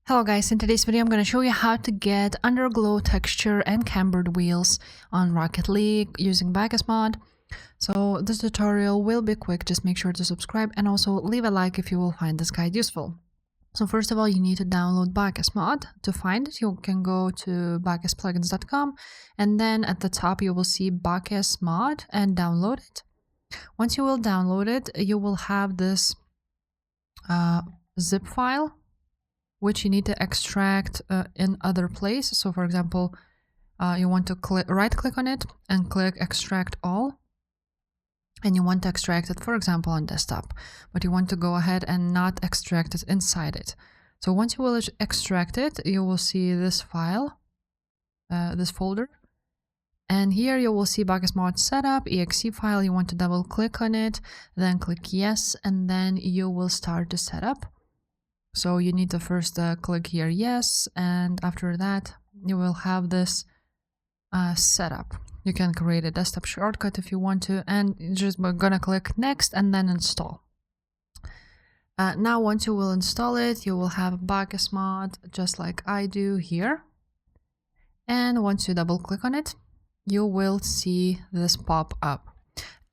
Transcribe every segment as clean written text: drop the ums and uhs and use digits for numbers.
Hello guys, in today's video I'm going to show you how to get Underglow texture and cambered wheels on Rocket League using BakkesMod. So this tutorial will be quick, just make sure to subscribe and also leave a like if you will find this guide useful. So first of all, you need to download BakkesMod. To find it, you can go to BakkesPlugins.com and then at the top you will see BakkesMod and download it. Once you will download it, you will have this zip file which you need to extract in other place. So for example, you want to right click on it and click extract all, and you want to extract it, for example, on desktop, but you want to go ahead and not extract it inside it. So once you will extract it, you will see this file, this folder, and here you will see BakkesMod setup exe file. You want to double click on it, then click yes, and then you will start the setup. So you need to first click here yes, and after that you will have this setup. You can create a desktop shortcut if you want to, and you're just gonna click next and then install. Now once you will install it, you will have BakkesMod just like I do here, and once you double click on it, you will see this pop up.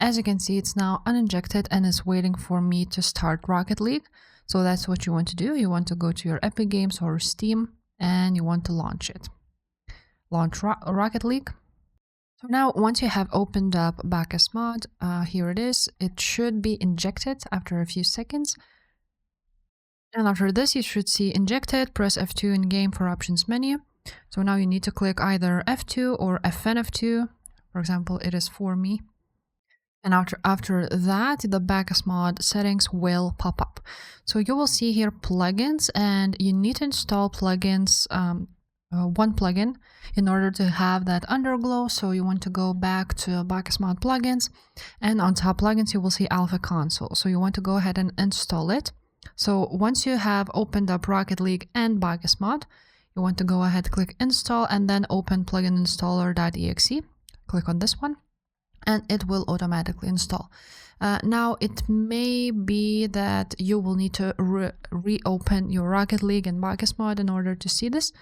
As you can see, it's now uninjected and is waiting for me to start Rocket League. So that's what you want to do. You want to go to your Epic Games or Steam and you want to launch it. Launch Rocket League. So now once you have opened up BakkesMod, here it is. It should be injected after a few seconds. And after this, you should see injected. Press F2 in game for options menu. So now you need to click either F2 or FN-F2. For example, it is for me. And after that, the BakkesMod settings will pop up. So you will see here plugins, and you need to install plugins, one plugin in order to have that Underglow. So you want to go back to BakkesMod plugins, and on top plugins, you will see Alpha Console. So you want to go ahead and install it. So once you have opened up Rocket League and BakkesMod, you want to go ahead, click install, and then open plugin installer.exe. Click on this one, and it will automatically install. Now it may be that you will need to reopen your Rocket League and BakkesMod in order to see this,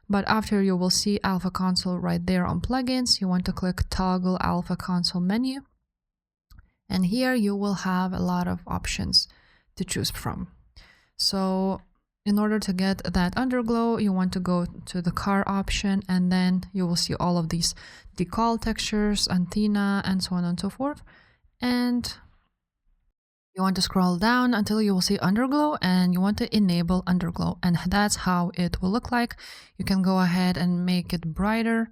but after you will see Alpha Console right there on plugins, you want to click toggle Alpha Console menu, and here you will have a lot of options to choose from. So in order to get that Underglow, you want to go to the car option, and then you will see all of these decal textures, antenna, and so on and so forth. And you want to scroll down until you will see Underglow, and you want to enable Underglow, and that's how it will look like. You can go ahead and make it brighter,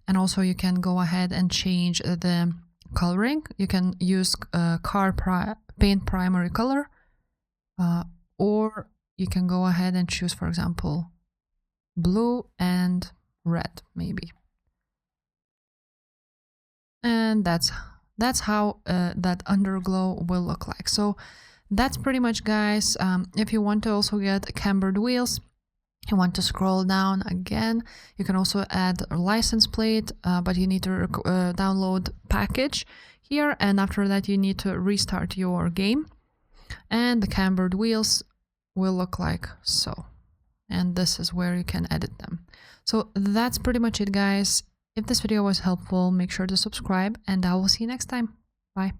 and also you can go ahead and change the coloring. You can use paint primary color, or you can go ahead and choose, for example, blue and red, maybe. And that's how that Underglow will look like. So that's pretty much, guys. If you want to also get cambered wheels, you want to scroll down again. You can also add a license plate, but you need to download package here, and after that you need to restart your game, and the cambered wheels will look like so, and this is where you can edit them. So that's pretty much it, guys. If this video was helpful, make sure to subscribe, and I will see you next time. Bye.